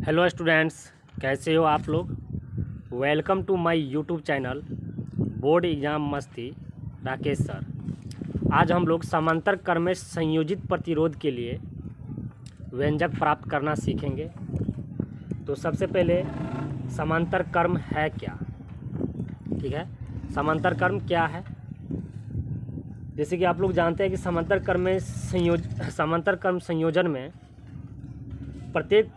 Hello students, कैसे हो आप लोग। Welcome to my YouTube channel board exam मस्ती राकेश सर। आज हम लोग समांतर क्रम में संयोजित प्रतिरोध के लिए व्यंजक प्राप्त करना सीखेंगे। तो सबसे पहले समांतर क्रम है क्या, ठीक है। समांतर क्रम क्या है, जैसे कि आप लोग जानते हैं कि समांतर क्रम संयोजन में प्रत्येक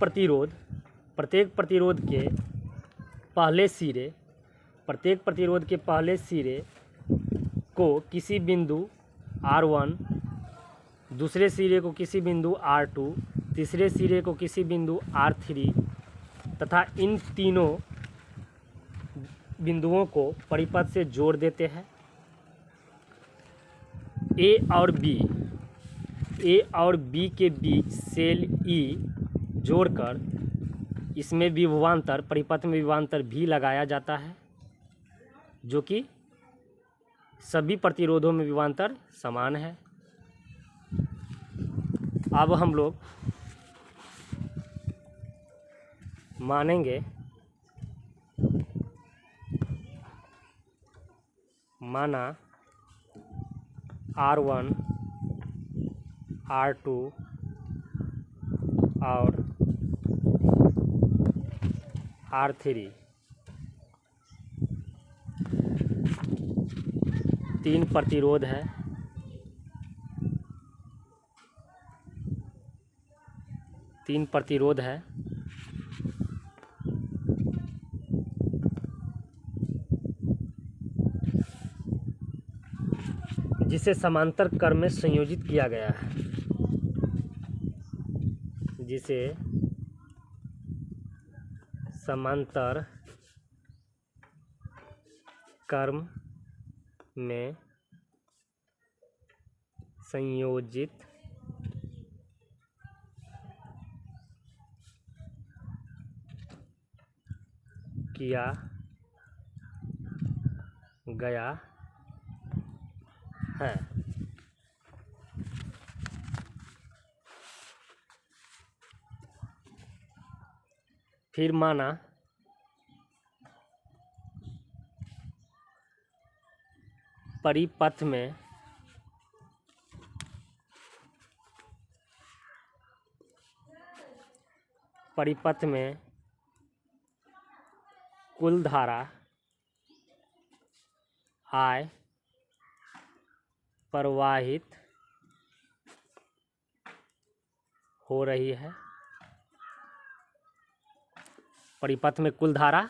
प्रतिरोध के पहले सिरे को किसी बिंदु R1, दूसरे सिरे को किसी बिंदु R2, तीसरे सिरे को किसी बिंदु R3 तथा इन तीनों बिंदुओं को परिपथ से जोड़ देते हैं। ए और बी के बीच सेल E जोड़कर इसमें विभवांतर, परिपथ में विभवांतर भी लगाया जाता है, जो कि सभी प्रतिरोधों में विभवांतर समान है। अब हम लोग माना R1, R2 और R3 तीन प्रतिरोध है। जिसे समांतर क्रम में संयोजित किया गया है, जिसे समांतर क्रम में संयोजित किया गया है। फिर माना परिपथ में कुल धारा I प्रवाहित हो रही है। परिपथ में कुल धारा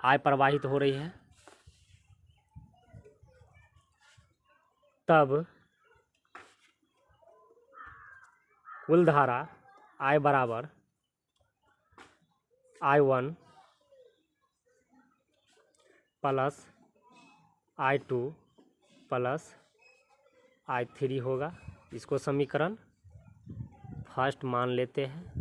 I प्रवाहित हो रही है, तब कुल धारा I बराबर I1 plus I2 plus I3 होगा। इसको समीकरण फर्स्ट मान लेते हैं।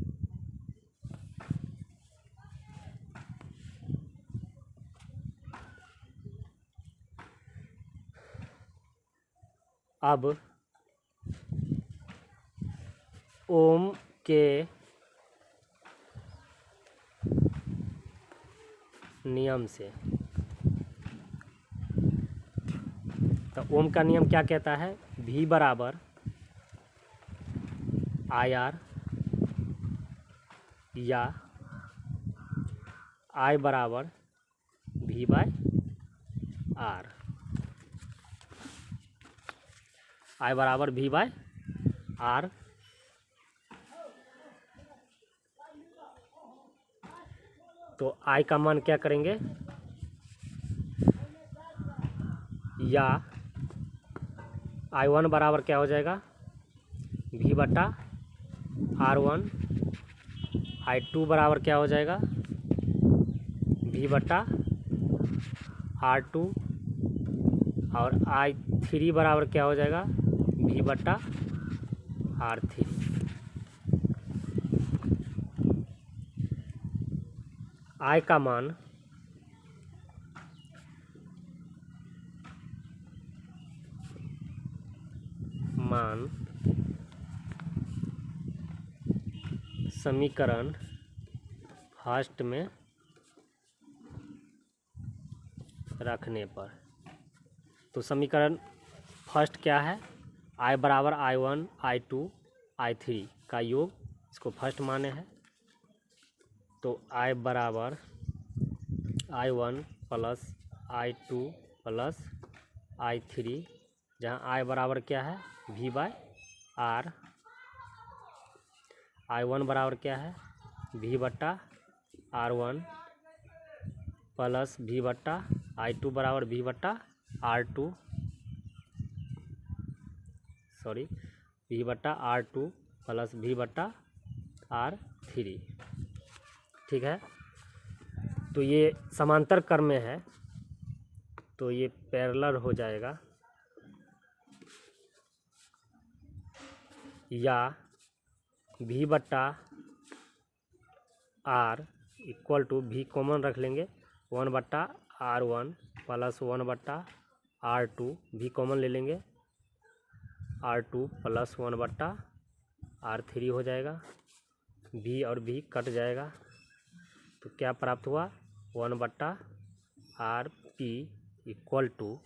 अब ओम के नियम से, तो ओम का नियम क्या कहता है, V बराबर IR या I बराबर V बाय R। I बराबर V बाय R। तो I का मान क्या करेंगे, या I1 बराबर क्या हो जाएगा, V बटा R1। I2 बराबर क्या हो जाएगा, V बटा R2। और I3 बराबर क्या हो जाएगा, V बटा R3। I का मान समीकरण फर्स्ट में रखने पर। तो समीकरण फर्स्ट क्या है, I बराबर I1 I2 I3 का योग, इसको फर्स्ट माने हैं। तो I बराबर I1 plus I2 plus I3, जहाँ I बराबर क्या है V/R, I1 बराबर क्या है V/R1 प्लस V/I2 बराबर V/R2, sorry V/R2 plus V/R3। ठीक है, तो ये समांतर क्रम में है, तो ये पैरेलल हो जाएगा, या V/R equal to V common रख लेंगे 1/R1 plus 1/R2, V common ले लेंगे R2 प्लस 1/R3 हो जाएगा, V और V कट जाएगा, तो क्या प्राप्त हुआ 1/RP equal to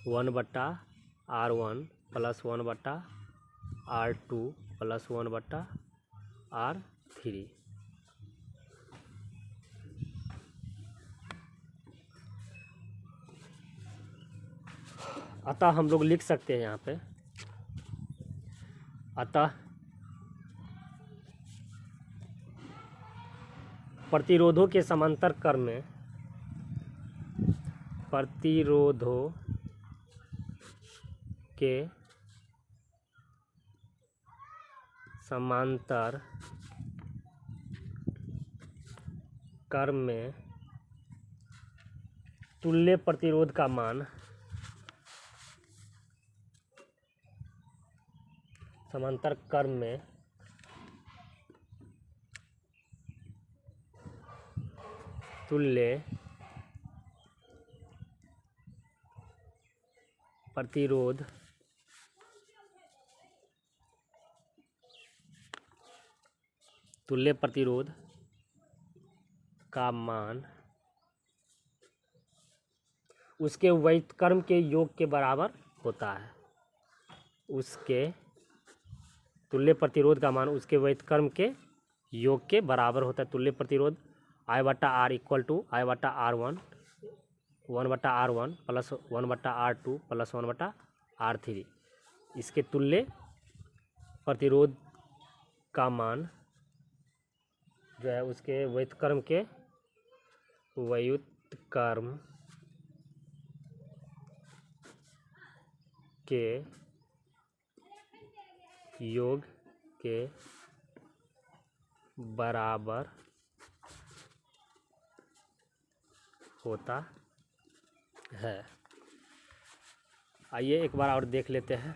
1/R1 plus 1/R2 plus 1/R3। अतः हम लोग लिख सकते हैं यहाँ पे, अतः प्रतिरोधों के समांतर क्रम में, प्रतिरोधों के समांतर क्रम में तुल्य प्रतिरोध का मान, समांतर क्रम में तुल्य प्रतिरोध का मान उसके व्युत्क्रम के योग के बराबर होता है। उसके तुल्य प्रतिरोध का मान उसके व्युत्क्रम के योग के बराबर होता है। तुल्य प्रतिरोध I/R equal to I/R1 1/R1 plus 1/R2 plus 1/R3, इसके तुल्य प्रतिरोध का मान जो है उसके व्युत्क्रम के योग के बराबर होता है। आइए एक बार और देख लेते हैं।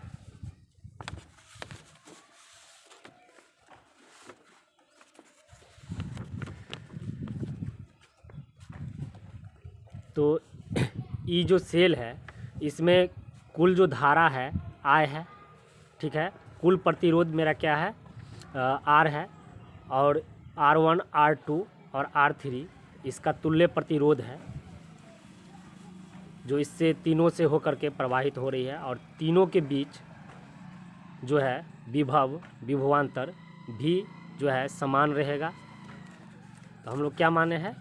तो ये जो सेल है इसमें कुल जो धारा है I है, ठीक है, कुल प्रतिरोध मेरा क्या है R है, और R1 R2 और R3 इसका तुल्य प्रतिरोध है, जो इससे तीनों से होकर के प्रवाहित हो रही है, और तीनों के बीच जो है विभवांतर भी जो है समान रहेगा। तो हम लोग क्या माने हैं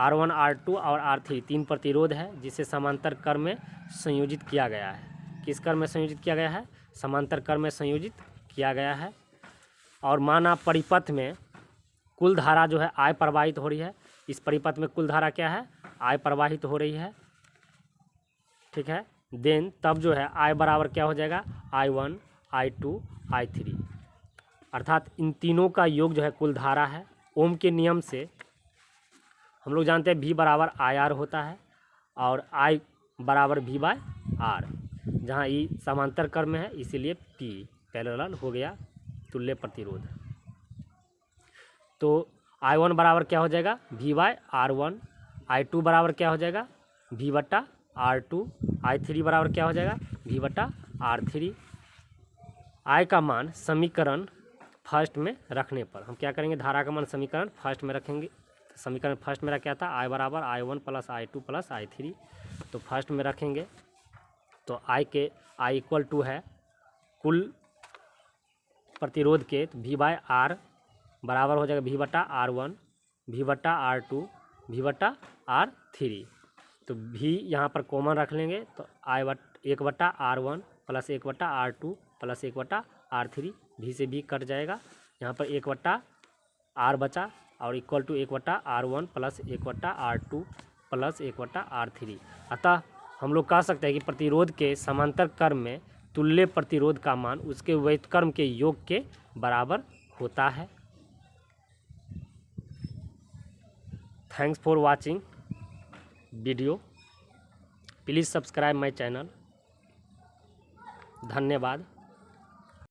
R1 R2 और R3 तीन प्रतिरोध है जिसे समांतर क्रम में संयोजित किया गया है। किस क्रम में संयोजित किया गया है, समांतर क्रम में संयोजित किया गया है। और माना परिपथ में कुल धारा जो है I प्रवाहित हो रही है, इस परिपथ में कुल धारा क्या है I प्रवाहित हो रही है, ठीक है। देन तब जो है I बराबर क्या हो जाएगा I1 I2 I3, अर्थात इन तीनों का योग जो है कुल धारा है। ओम के नियम से हम लोग जानते हैं V बराबर IR होता है और I बराबर V/R, जहाँ ई समांतर क्रम में है इसीलिए P पैरेलल हो गया तुल्य प्रतिरोध। तो I1 बराबर क्या हो जाएगा V/R1, I2 बराबर क्या हो जाएगा V/R2, I3 बराबर क्या हो जाएगा V/R3। I का मान समीकरण फर्स्ट में रखने पर हम क्या करेंगे, धारा का मान समीकरण फर्स्ट में रखेंगे। समीकरण फर्स्ट मेरा क्या था, I बराबर I1 plus I2 plus I3। तो फर्स्ट में रखेंगे तो I इक्वल टू है कुल प्रतिरोध के, तो V बाय R बराबर हो जाएगा V बटा R1 V बटा R2 V बटा R3। तो V यहाँ पर कॉमन रख लेंगे तो 1 बटा R1 प्लस 1 बटा R2 प्लस 1 बटा R3, V से V कट जाएगा। यहाँ पर 1 बटा R बचा और इक्वल टू 1 बटा R1 प्लस 1 बटा R2 प्लस 1 बटा R3। अतः हम लोग कह सकते हैं कि प्रतिरोध के समांतर क्रम में तुल्य प्रतिरोध का मान उसके व्युत्क्रम के योग के बराबर होता है। Thanks for watching video, please subscribe my channel. धन्यवाद।